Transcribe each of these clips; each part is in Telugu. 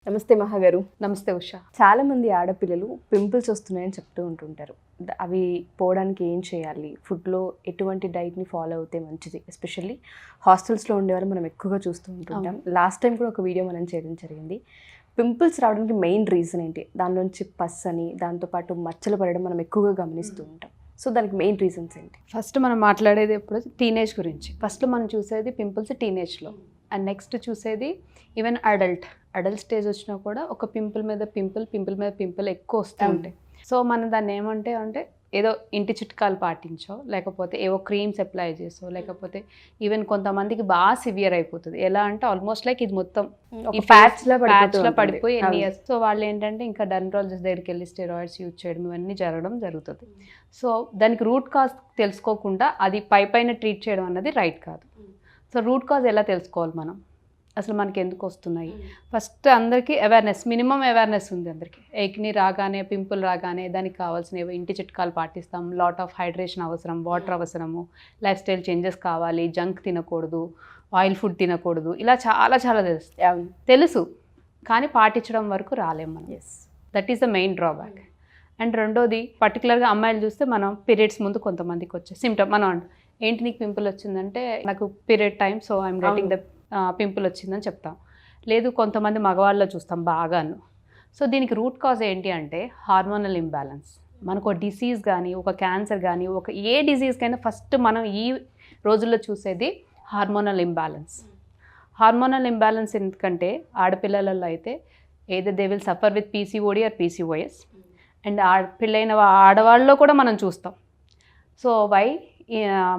నమస్తే మహాగారు. నమస్తే ఉషా. చాలా మంది ఆడపిల్లలు పింపుల్స్ వస్తున్నాయని చెప్తూ ఉంటుంటారు. అవి పోవడానికి ఏం చేయాలి, ఫుడ్లో ఎటువంటి డైట్ని ఫాలో అవుతే మంచిది? ఎస్పెషల్లీ హాస్టల్స్లో ఉండేవాళ్ళు మనం ఎక్కువగా చూస్తూ ఉంటుంటాం. లాస్ట్ టైం కూడా ఒక వీడియో మనం చేయడం జరిగింది. పింపుల్స్ రావడానికి మెయిన్ రీజన్ ఏంటి, దానిలోంచి పస్ అని దాంతోపాటు మచ్చలు పడడం మనం ఎక్కువగా గమనిస్తూ ఉంటాం. సో దానికి మెయిన్ రీజన్స్ ఏంటి? ఫస్ట్ మనం మాట్లాడేది ఎప్పుడు టీనేజ్ గురించి. ఫస్ట్ మనం చూసేది పింపుల్స్ టీనేజ్లో, అండ్ నెక్స్ట్ చూసేది ఈవెన్ అడల్ట్ స్టేజ్ వచ్చినా కూడా ఒక పింపుల్ మీద పింపుల్ ఎక్కువ వస్తూ ఉంటాయి. సో మనం దాన్ని అంటే ఏదో ఇంటి చిట్కాలు పాటించో, లేకపోతే ఏవో క్రీమ్స్ అప్లై చేసో, లేకపోతే ఈవెన్ కొంతమందికి బాగా సివియర్ అయిపోతుంది. ఎలా అంటే ఆల్మోస్ట్ లైక్ ఇది మొత్తం ఈ ప్యాచ్లో పడిపోయి ఎన్ని ఇయర్స్. సో వాళ్ళు ఏంటంటే ఇంకా డర్మటాలజిస్ట్ దగ్గరికి వెళ్ళి స్టెరాయిడ్స్ యూజ్ చేయడం ఇవన్నీ జరుగుతుంది. సో దానికి రూట్ కాజ్ తెలుసుకోకుండా అది పైన ట్రీట్ చేయడం అన్నది రైట్ కాదు. సో రూట్ కాజ్ ఎలా తెలుసుకోవాలి మనం, అసలు మనకి ఎందుకు వస్తున్నాయి? ఫస్ట్ అందరికీ అవేర్నెస్, మినిమం అవేర్నెస్ ఉంది అందరికీ. ఏక్ని రాగానే, పింపుల్ రాగానే దానికి కావాల్సినవి ఇంటి చిట్కాలు పాటిస్తాం. లాట్ ఆఫ్ హైడ్రేషన్ అవసరం, వాటర్ అవసరము, లైఫ్ స్టైల్ చేంజెస్ కావాలి, జంక్ తినకూడదు, ఆయిల్ ఫుడ్ తినకూడదు, ఇలా చాలా తెలుసు, కానీ పాటించడం వరకు రాలేము మనం. That is the main drawback. And రెండోది, పర్టికులర్గా అమ్మాయిలు చూస్తే మనం పీరియడ్స్ ముందు కొంతమందికి వచ్చే సిమ్టమ్, మనం ఏంటి నీకు పింపుల్ వచ్చిందంటే నాకు period time, so I'm getting the pimple వచ్చిందని చెప్తాం. లేదు కొంతమంది మగవాళ్ళలో చూస్తాం బాగాను. సో దీనికి రూట్ కాజ్ ఏంటి అంటే హార్మోనల్ ఇంబ్యాలెన్స్. మనకు ఒక డిసీజ్ కానీ, ఒక క్యాన్సర్ కానీ, ఒక ఏ డిసీజ్కైనా ఫస్ట్ మనం ఈ రోజుల్లో చూసేది హార్మోనల్ ఇంబ్యాలెన్స్. హార్మోనల్ ఇంబ్యాలెన్స్ ఎందుకంటే ఆడపిల్లలలో అయితే ఏదో they will suffer with PCOD are PCOS, and పెళ్ళైన ఆడవాళ్ళలో కూడా మనం చూస్తాం. సో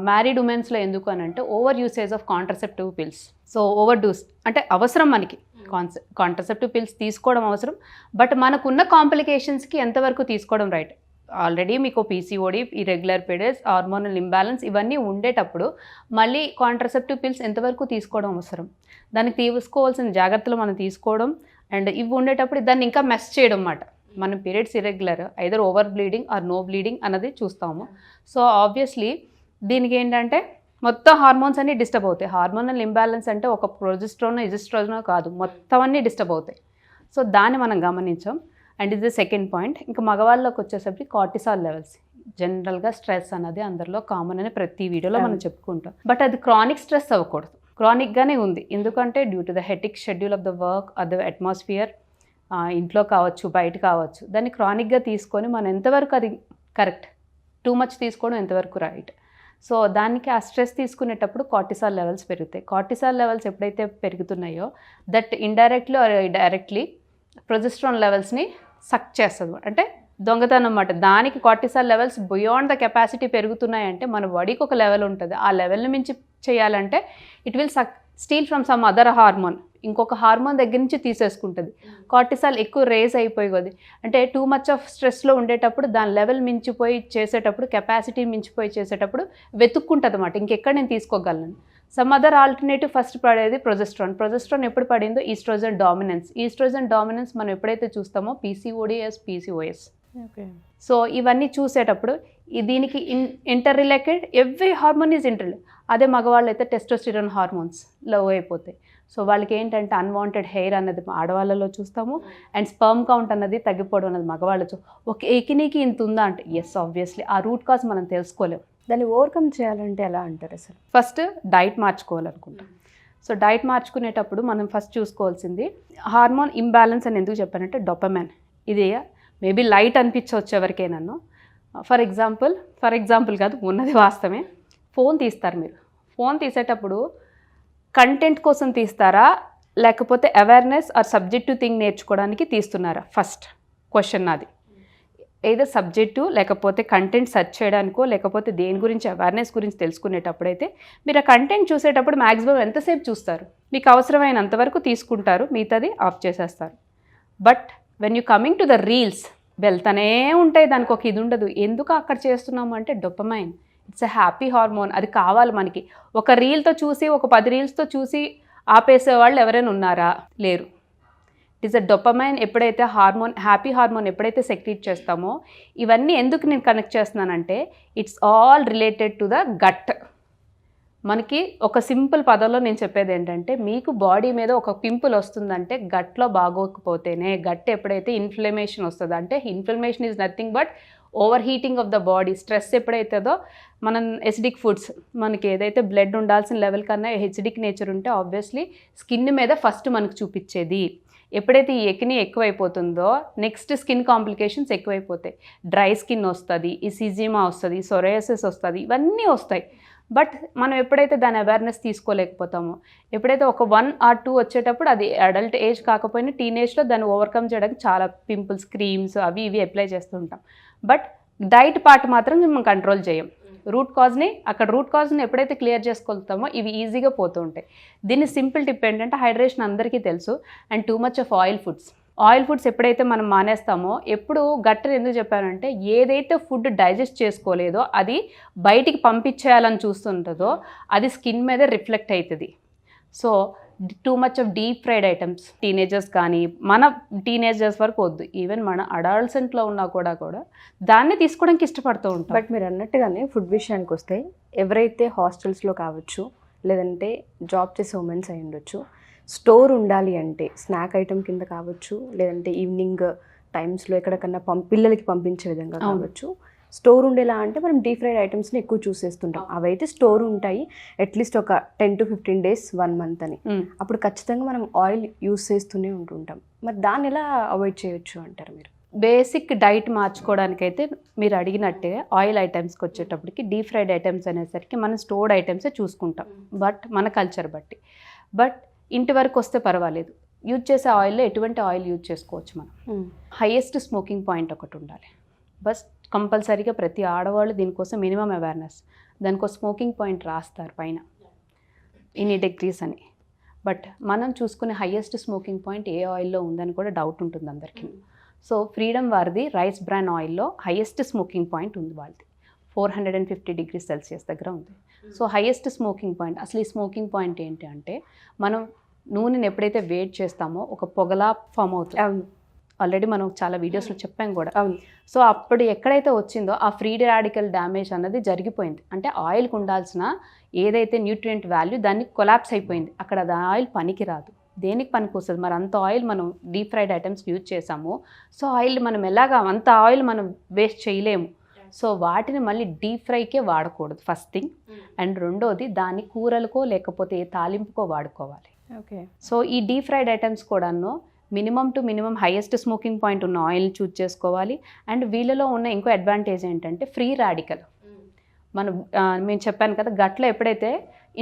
మ్యారీడ్ ఉమెన్స్లో ఎందుకు అని అంటే over usage of contraceptive pills. So over dose అంటే అవసరం మనకి, కాంట్రసెప్టివ్ పిల్స్ తీసుకోవడం అవసరం, బట్ మనకున్న కాంప్లికేషన్స్కి ఎంతవరకు తీసుకోవడం రైట్? ఆల్రెడీ మీకు PCOD, irregular periods, hormonal imbalance ఇవన్నీ ఉండేటప్పుడు మళ్ళీ కాంట్రసెప్టివ్ పిల్స్ ఎంతవరకు తీసుకోవడం అవసరం? దానికి తీసుకోవాల్సిన జాగ్రత్తలు మనం తీసుకోవడం, అండ్ ఇవి ఉండేటప్పుడు దాన్ని ఇంకా మెస్ చేయడం అన్నమాట. మనం periods irregular, either over bleeding or no bleeding అన్నది చూస్తాము. సో ఆబ్వియస్లీ దీనికి ఏంటంటే మొత్తం హార్మోన్స్ అన్నీ డిస్టర్బ్ అవుతాయి. హార్మోనల్ ఇంబ్యాలెన్స్ అంటే ఒక ప్రొజెస్ట్రానో ఇజిస్ట్రోజనో కాదు, మొత్తం అన్నీ డిస్టర్బ్ అవుతాయి. సో దాన్ని మనం గమనించాం. అండ్ ఇది సెకండ్ పాయింట్. ఇంకా మగవాళ్ళకి వచ్చేసరికి కార్టిసాల్ లెవెల్స్. జనరల్గా స్ట్రెస్ అన్నది అందరిలో కామన్ అని ప్రతి వీడియోలో మనం చెప్పుకుంటాం. బట్ అది క్రానిక్ స్ట్రెస్ అవ్వకూడదు, క్రానిక్గానే ఉంది. ఎందుకంటే due to the hectic schedule of the work or the atmosphere, ఇంట్లో కావచ్చు, బయట కావచ్చు, దాన్ని క్రానిక్గా తీసుకొని మనం ఎంతవరకు అది కరెక్ట్, టూ మచ్ తీసుకోవడం ఎంతవరకు రైట్. సో దానికి ఆ స్ట్రెస్ తీసుకునేటప్పుడు కార్టిసాల్ లెవెల్స్ పెరుగుతాయి. కార్టిసాల్ లెవెల్స్ ఎప్పుడైతే పెరుగుతున్నాయో that indirectly or directly progesterone లెవెల్స్ని సక్ చేస్తుంది. అంటే దొంగతనం అన్నమాట. దానికి cortisol levels beyond the capacity పెరుగుతున్నాయంటే మన బాడీకి ఒక లెవెల్ ఉంటుంది, ఆ లెవెల్ని మించి చేయాలంటే it will steal from some other hormone, ఇంకొక హార్మోన్ దగ్గర నుంచి తీసేసుకుంటుంది. కార్టిసాల్ ఎక్కువ రేజ్ అయిపోయి కొద్ది అంటే టూ మచ్ ఆఫ్ స్ట్రెస్లో ఉండేటప్పుడు దాని లెవెల్ మించిపోయి చేసేటప్పుడు, కెపాసిటీ మించిపోయి చేసేటప్పుడు వెతుక్కుంటుంది అన్నమాట, ఇంకెక్కడ నేను తీసుకోగలను. సమ్ అదర్ ఆల్టర్నేటివ్ ఫస్ట్ పడేది ప్రొజెస్ట్రాన్ ఎప్పుడు పడిందో ఈస్ట్రోజన్ డామినెన్స్ మనం ఎప్పుడైతే చూస్తామో పీసీఓఎస్. సో ఇవన్నీ చూసేటప్పుడు దీనికి inter related, every hormone is inter. అదే మగవాళ్ళు అయితే టెస్టోస్టిరాన్ హార్మోన్స్ లో అయిపోతాయి. సో వాళ్ళకి ఏంటంటే అన్వాంటెడ్ హెయిర్ అన్నది ఆడవాళ్ళలో చూస్తాము, అండ్ స్పర్మ్ కౌంట్ అన్నది తగ్గిపోవడం అన్నది మగవాళ్ళతో. ఒక ఏకినీకి ఇంత ఉందా అంటే ఎస్, ఆబ్వియస్లీ ఆ రూట్ కాజ్ మనం తెలుసుకోలేము. దాన్ని ఓవర్కమ్ చేయాలంటే ఎలా అంటారు? అసలు ఫస్ట్ డైట్ మార్చుకోవాలనుకుంటాం. సో డైట్ మార్చుకునేటప్పుడు మనం ఫస్ట్ చూసుకోవాల్సింది హార్మోన్ ఇంబ్యాలెన్స్ అని ఎందుకు చెప్పానంటే డోపమైన్. ఇది మేబీ లైట్ అనిపించవచ్చు ఎవరికైనా. ఫర్ ఎగ్జాంపుల్ కాదు, ఉన్నది వాస్తవమే. ఫోన్ తీస్తారు మీరు. ఫోన్ తీసేటప్పుడు కంటెంట్ కోసం తీస్తారా, లేకపోతే అవేర్నెస్ ఆర్ సబ్జెక్టివ్ థింగ్ నేర్చుకోవడానికి తీస్తున్నారా? ఫస్ట్ క్వశ్చన్ నాది. ఏదో సబ్జెక్టు లేకపోతే కంటెంట్ సెర్చ్ చేయడానికో, లేకపోతే దేని గురించి అవేర్నెస్ గురించి తెలుసుకునేటప్పుడు అయితే మీరు ఆ కంటెంట్ చూసేటప్పుడు మ్యాక్సిమం ఎంతసేపు చూస్తారు? మీకు అవసరమైనంతవరకు తీసుకుంటారు, మిగతాది ఆఫ్ చేసేస్తారు. But when you coming to the reels, వెళ్తానే ఉంటాయి, దానికి ఒక ఇది ఉండదు. ఎందుకు అక్కడ చేస్తున్నాము అంటే dopamine, it's a happy hormone, అది కావాలి మనకి. ఒక రీల్తో చూసి, ఒక 10 రీల్స్తో చూసి ఆపేసే వాళ్ళు ఎవరైనా ఉన్నారా? లేరు. It is a dopamine. ఎప్పుడైతే హ్యాపీ హార్మోన్ ఎప్పుడైతే సెక్రీట్ చేస్తామో, ఇవన్నీ ఎందుకు నేను కనెక్ట్ చేస్తున్నానంటే it's all related to the gut. మనకి ఒక సింపుల్ పదంలో నేను చెప్పేది ఏంటంటే, మీకు బాడీ మీద ఒక పింపుల్ వస్తుందంటే గట్లో బాగోకపోతేనే, గట్ ఎప్పుడైతే ఇన్ఫ్లమేషన్ వస్తుందో, అంటే inflammation is nothing but over heating of the body. Stress ఎప్పుడైతుందో మనం ఎసిడిక్ ఫుడ్స్, మనకి ఏదైతే బ్లడ్ ఉండాల్సిన లెవెల్ కన్నా ఎసిడిక్ నేచర్ ఉంటే ఆబ్వియస్లీ స్కిన్ మీద ఫస్ట్ మనకు చూపించేది. ఎప్పుడైతే ఈ ఎకిని ఎక్కువైపోతుందో నెక్స్ట్ స్కిన్ కాంప్లికేషన్స్ ఎక్కువైపోతాయి. డ్రై స్కిన్ వస్తుంది, ఈ సిజిమా వస్తుంది, సొరేసిస్ వస్తుంది, ఇవన్నీ వస్తాయి. బట్ మనం ఎప్పుడైతే దాని అవేర్నెస్ తీసుకోలేకపోతామో, ఎప్పుడైతే ఒక 1 or 2 వచ్చేటప్పుడు అది అడల్ట్ ఏజ్ కాకపోయినా టీనేజ్లో దాన్ని ఓవర్కమ్ చేయడానికి చాలా పింపుల్స్, క్రీమ్స్ అవి ఇవి అప్లై చేస్తూ ఉంటాం. బట్ డైట్ పార్ట్ మాత్రం మనం కంట్రోల్ చేయం. రూట్ కాజ్ని ఎప్పుడైతే క్లియర్ చేసుకోగలుగుతామో ఇవి ఈజీగా పోతూ ఉంటాయి. దీని సింపుల్ టిప్ ఏంటంటే, హైడ్రేషన్ అందరికీ తెలుసు. And two much of oil foods ఎప్పుడైతే మనం మానేస్తామో, ఎప్పుడు గట్టర్ ఎందుకు చెప్పానంటే, ఏదైతే ఫుడ్ డైజెస్ట్ చేసుకోలేదో అది బయటికి పంపించేయాలని చూస్తుంటుందో అది స్కిన్ మీద రిఫ్లెక్ట్ అవుతుంది. So two much of deep fried items teenagers కానీ, మన టీనేజర్స్ వరకు వద్దు, ఈవెన్ మన అడాల్సెంట్లో ఉన్నా కూడా దాన్ని తీసుకోవడానికి ఇష్టపడుతూ ఉంటాం. బట్ మీరు అన్నట్టుగానే ఫుడ్ విషయానికి వస్తే, ఎవరైతే హాస్టల్స్లో కావచ్చు, లేదంటే జాబ్ చేసే ఉమెన్స్ అయి ఉండొచ్చు, స్టోర్ ఉండాలి అంటే స్నాక్ ఐటమ్ కింద కావచ్చు, లేదంటే ఈవినింగ్ టైమ్స్లో ఎక్కడికన్నా పిల్లలకి పంపించే విధంగా కావచ్చు, స్టోర్ ఉండేలా అంటే మనం డీప్ ఫ్రైడ్ ఐటమ్స్ని ఎక్కువ చూస్ చేస్తుంటాం. అవైతే స్టోర్ ఉంటాయి అట్లీస్ట్ ఒక 10 to 15 days 1 month అని. అప్పుడు ఖచ్చితంగా మనం ఆయిల్ యూస్ చేస్తూనే ఉంటుంటాం. మరి దాన్ని ఎలా అవాయిడ్ చేయొచ్చు అంటారు మీరు? బేసిక్ డైట్ మార్చుకోవడానికైతే మీరు అడిగినట్టే ఆయిల్ ఐటమ్స్కి వచ్చేటప్పటికి డీప్ ఫ్రైడ్ ఐటమ్స్ అనేసరికి మనం స్టోర్డ్ ఐటమ్సే చూసుకుంటాం, బట్ మన కల్చర్ బట్టి. బట్ ఇంటి వరకు వస్తే పర్వాలేదు, యూజ్ చేసే ఆయిల్లో ఎటువంటి ఆయిల్ యూజ్ చేసుకోవచ్చు మనం. హైయెస్ట్ స్మోకింగ్ పాయింట్ ఒకటి ఉండాలి. బస్ కంపల్సరీగా ప్రతి ఆడవాళ్ళు దీనికోసం మినిమం అవేర్నెస్, దానికోసం స్మోకింగ్ పాయింట్ రాస్తారు పైన ఇన్ని డిగ్రీస్ అని. బట్ మనం చూసుకునే హైయెస్ట్ స్మోకింగ్ పాయింట్ ఏ ఆయిల్లో ఉందని కూడా డౌట్ ఉంటుంది అందరికీ. సో ఫ్రీడమ్ వారిది రైస్ బ్రాన్ ఆయిల్లో హైయెస్ట్ స్మోకింగ్ పాయింట్ ఉంది, వాళ్ళది 450 degrees Celsius దగ్గర ఉంది. So highest smoking point. అసలు ఈ స్మోకింగ్ పాయింట్ ఏంటి అంటే, మనం నూనెని ఎప్పుడైతే వేడి చేస్తామో ఒక పొగలా ఫామ్ అవుతుంది. ఆల్రెడీ మనం చాలా వీడియోస్లో చెప్పాం కూడా. సో అప్పుడు ఎక్కడైతే వచ్చిందో ఆ ఫ్రీ రాడికల్ డ్యామేజ్ అన్నది జరిగిపోయింది. అంటే ఆయిల్కి ఉండాల్సిన ఏదైతే న్యూట్రియంట్ వాల్యూ దాన్ని కొలాప్స్ అయిపోయింది. అక్కడ అది ఆయిల్ పనికి రాదు. దేనికి పనికి వస్తుంది? మరి అంత ఆయిల్ మనం డీప్ ఫ్రైడ్ ఐటమ్స్ యూజ్ చేసాము. సో ఆయిల్ మనం అంత ఆయిల్ మనం వేస్ట్ చేయలేము. సో వాటిని మళ్ళీ డీప్ ఫ్రైకే వాడకూడదు ఫస్ట్ థింగ్. అండ్ రెండోది, దాన్ని కూరలకో లేకపోతే ఏ తాలింపుకో వాడుకోవాలి. ఓకే. సో ఈ డీప్ ఫ్రైడ్ ఐటమ్స్ కూడాను మినిమం హైయెస్ట్ స్మోకింగ్ పాయింట్ ఉన్న ఆయిల్ చూజ్ చేసుకోవాలి. అండ్ వీళ్ళలో ఉన్న ఇంకో అడ్వాంటేజ్ ఏంటంటే ఫ్రీ రాడికల్. మేము చెప్పాను కదా, గట్లో ఎప్పుడైతే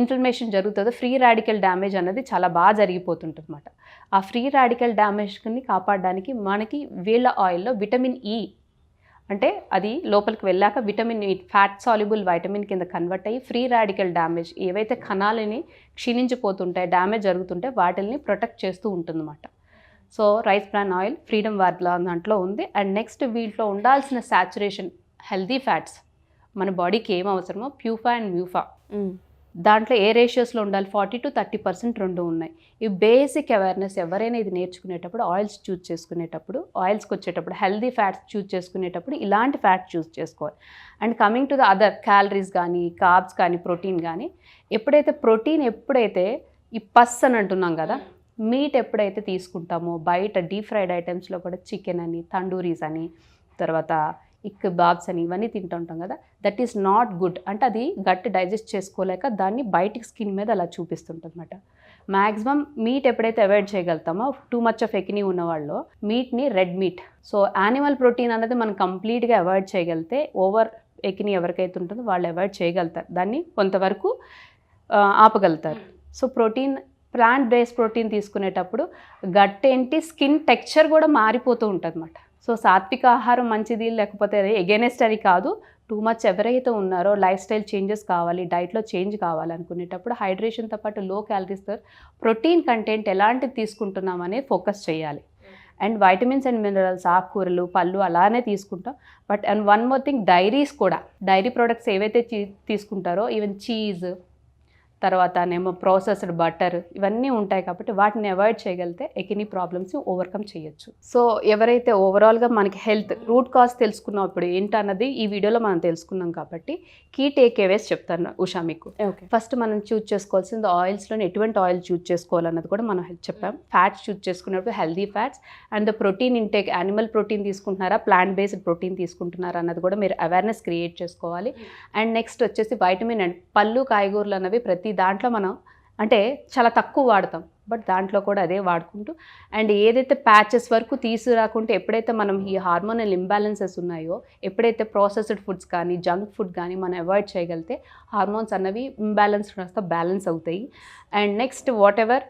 ఇన్ఫ్లమేషన్ జరుగుతుందో ఫ్రీ రాడికల్ డ్యామేజ్ అనేది చాలా బాగా జరిగిపోతుంటుంది అన్నమాట. ఆ ఫ్రీ రాడికల్ డ్యామేజ్ని కాపాడడానికి మనకి వీళ్ళ ఆయిల్లో విటమిన్ ఈ, అంటే అది లోపలికి వెళ్ళాక vitamin E fat soluble vitamin కింద కన్వర్ట్ అయ్యి ఫ్రీ రాడికల్ డ్యామేజ్, ఏవైతే కణాలని క్షీణించిపోతుంటాయి, డ్యామేజ్ జరుగుతుంటే వాటిని ప్రొటెక్ట్ చేస్తూ ఉంటుందన్నమాట. సో రైస్ బ్రాన్ ఆయిల్ ఫ్రీడమ్ వార్ల దాంట్లో ఉంది. అండ్ నెక్స్ట్ వీటిలో ఉండాల్సిన సాచురేషన్ హెల్దీ ఫ్యాట్స్, మన బాడీకి ఏం అవసరమో ప్యూఫా అండ్ మ్యూఫా, దాంట్లో ఏ రేషియోస్లో ఉండాలి, 40 to 30% రెండు ఉన్నాయి. ఈ బేసిక్ అవేర్నెస్ ఎవరైనా ఇది నేర్చుకునేటప్పుడు, ఆయిల్స్ చూజ్ చేసుకునేటప్పుడు, ఆయిల్స్కి వచ్చేటప్పుడు హెల్దీ ఫ్యాట్స్ చూజ్ చేసుకునేటప్పుడు ఇలాంటి ఫ్యాట్స్ చూజ్ చేసుకోవాలి. And coming to the other calories కానీ, కార్బ్స్ కానీ, ప్రోటీన్ కానీ, ఎప్పుడైతే ఈ పస్ అని అంటున్నాం కదా, మీట్ ఎప్పుడైతే తీసుకుంటామో, బయట డీప్ ఫ్రైడ్ ఐటమ్స్లో కూడా చికెన్ అని, తండూరీస్ అని, తర్వాత బాబ్స్ అని ఇవన్నీ తింటుంటాం కదా, దట్ ఈస్ నాట్ గుడ్. అంటే అది గట్టి డైజెస్ట్ చేసుకోలేక దాన్ని బయటికి స్కిన్ మీద అలా చూపిస్తుంటుంది అన్నమాట. మ్యాక్సిమం మీట్ ఎప్పుడైతే అవాయిడ్ చేయగలుగుతామో, టూ మచ్ ఆఫ్ ఎకినీ ఉన్న వాళ్ళు మీట్ని red meat, so animal protein అనేది మనం కంప్లీట్గా అవాయిడ్ చేయగలిగితే ఓవర్ ఎకినీ ఎవరికైతే ఉంటుందో వాళ్ళు అవాయిడ్ చేయగలుగుతారు, దాన్ని కొంతవరకు ఆపగలుగుతారు. సో ప్లాంట్ బేస్డ్ ప్రోటీన్ తీసుకునేటప్పుడు గట్ ఏంటి, స్కిన్ టెక్స్చర్ కూడా మారిపోతూ ఉంటుంది అన్నమాట. సో సాత్విక ఆహారం మంచిది, లేకపోతే ఎగెనెస్ట్ అని కాదు. టూ మచ్ ఎవరైతే ఉన్నారో లైఫ్ స్టైల్ చేంజెస్ కావాలి, డైట్లో చేంజ్ కావాలనుకునేటప్పుడు హైడ్రేషన్తో పాటు లో క్యాలరీస్తో ప్రోటీన్ కంటెంట్ ఎలాంటిది తీసుకుంటున్నాం అనేది ఫోకస్ చేయాలి. అండ్ వైటమిన్స్ అండ్ మినరల్స్, ఆకుకూరలు, పళ్ళు అలానే తీసుకుంటాం. But and one more thing, dairy products ఏవైతే తీసుకుంటారో, ఈవెన్ చీజ్, తర్వాత నేమో ప్రాసెస్డ్ బటర్ ఇవన్నీ ఉంటాయి కాబట్టి వాటిని అవాయిడ్ చేయగలిగితే ఎనీ ప్రాబ్లమ్స్ని ఓవర్కమ్ చేయొచ్చు. సో ఎవరైతే ఓవరాల్గా మనకి హెల్త్ రూట్ కాజ్ తెలుసుకున్నప్పుడు ఏంటన్నది ఈ వీడియోలో మనం తెలుసుకున్నాం కాబట్టి కీ టేక్ అవేస్ చెప్తాను ఉషా మీకు. ఓకే. ఫస్ట్ మనం చూజ్ చేసుకోవాల్సింది ఆయిల్స్లో ఎటువంటి ఆయిల్ చూజ్ చేసుకోవాలన్నది కూడా మనం చెప్పాం. ఫ్యాట్స్ చూజ్ చేసుకున్నప్పుడు healthy fats and the protein intake animal protein తీసుకుంటున్నారా ప్లాంట్ బేస్డ్ ప్రోటీన్ తీసుకుంటున్నారా అన్నది కూడా మీరు అవేర్నెస్ క్రియేట్ చేసుకోవాలి. అండ్ నెక్స్ట్ వచ్చేసి వైటమిన్ అండ్ పళ్ళు కాయగూరలు అన్నవి ప్రతి దాంట్లో మనం అంటే చాలా తక్కువ వాడతాం బట్ దాంట్లో కూడా అదే వాడుకుంటూ అండ్ ఏదైతే ప్యాచెస్ వరకు తీసుకురాకుంటే ఎప్పుడైతే మనం ఈ హార్మోనల్ ఇంబ్యాలెన్సెస్ ఉన్నాయో ఎప్పుడైతే ప్రాసెస్డ్ ఫుడ్స్ కానీ జంక్ ఫుడ్ కానీ మనం అవాయిడ్ చేయగలిగితే హార్మోన్స్ అన్నవి ఇంబ్యాలెన్స్ వస్తే బ్యాలెన్స్ అవుతాయి. And next what ever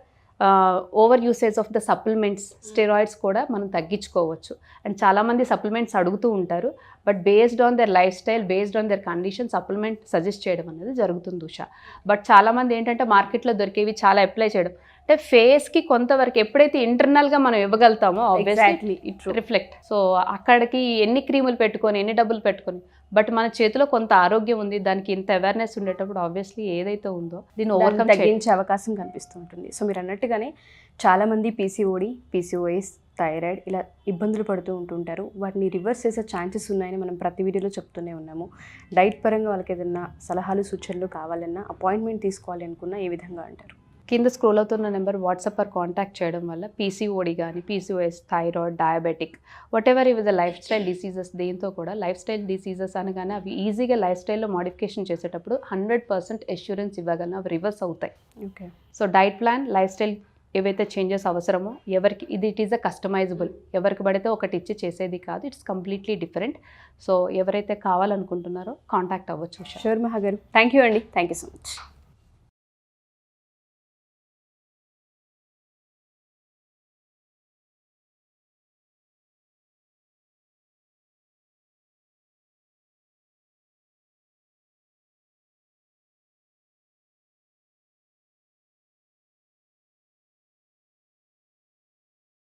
over usage of the supplements steroids కూడా మనం తగ్గించుకోవచ్చు. అండ్ చాలామంది సప్లిమెంట్స్ అడుగుతూ ఉంటారు but based on their life style based on their condition supplement suggest చేయడం అనేది జరుగుతుంది ఉషా. బట్ చాలామంది ఏంటంటే మార్కెట్లో దొరికేవి చాలా అప్లై చేయడం అంటే ఫేస్కి కొంతవరకు ఎప్పుడైతే ఇంటర్నల్గా మనం ఇవ్వగలుగుతామో ఆబ్వియస్లీ ఇట్ రిఫ్లెక్ట్. సో అక్కడికి ఎన్ని క్రీములు పెట్టుకొని ఎన్ని డబ్బులు పెట్టుకొని బట్ మన చేతిలో కొంత ఆరోగ్యం ఉంది దానికి ఇంత అవేర్నెస్ ఉండేటప్పుడు ఆబ్వియస్లీ ఏదైతే ఉందో దీన్ని ఓవర్కమ్ తగ్గించే అవకాశం కనిపిస్తుంటుంది. సో మీరు అన్నట్టుగానే చాలామంది పీసీఓడి పీసీఓఎస్ థైరాయిడ్ ఇలా ఇబ్బందులు పడుతూ ఉంటుంటారు. వాటిని రివర్స్ చేసే ఛాన్సెస్ ఉన్నాయని మనం ప్రతి వీడియోలో చెప్తూనే ఉన్నాము. డైట్ పరంగా వాళ్ళకి ఏదైనా సలహాలు సూచనలు కావాలన్నా అపాయింట్మెంట్ తీసుకోవాలి అనుకున్నా ఏ విధంగా అంటారు? కింద స్క్రోల్ అవుతున్న నెంబర్ వాట్సాప్ ఆర్ కాంటాక్ట్ చేయడం వల్ల పీసీఓడి కానీ PCOS thyroid diabetic what ever ఇవి ద లైఫ్ స్టైల్ డిసీజెస్ దేంతో కూడా లైఫ్ స్టైల్ డిసీజెస్ అనగానే అవి ఈజీగా లైఫ్ స్టైల్లో మోడిఫికేషన్ చేసేటప్పుడు 100% అష్యూరెన్స్ ఇవ్వగలను అవి రివర్స్ అవుతాయి. Okay. So diet plan life style ఏవైతే చేంజెస్ అవసరమో ఎవరికి ఇట్ ఈజ్ అ కస్టమైజబుల్ ఎవరికి పడితే ఒకటి ఇచ్చి చేసేది కాదు ఇట్స్ కంప్లీట్లీ డిఫరెంట్. సో ఎవరైతే కావాలనుకుంటున్నారో కాంటాక్ట్ అవ్వచ్చు. షూర్ మహా గారు థ్యాంక్ యూ అండి. Thank you so much.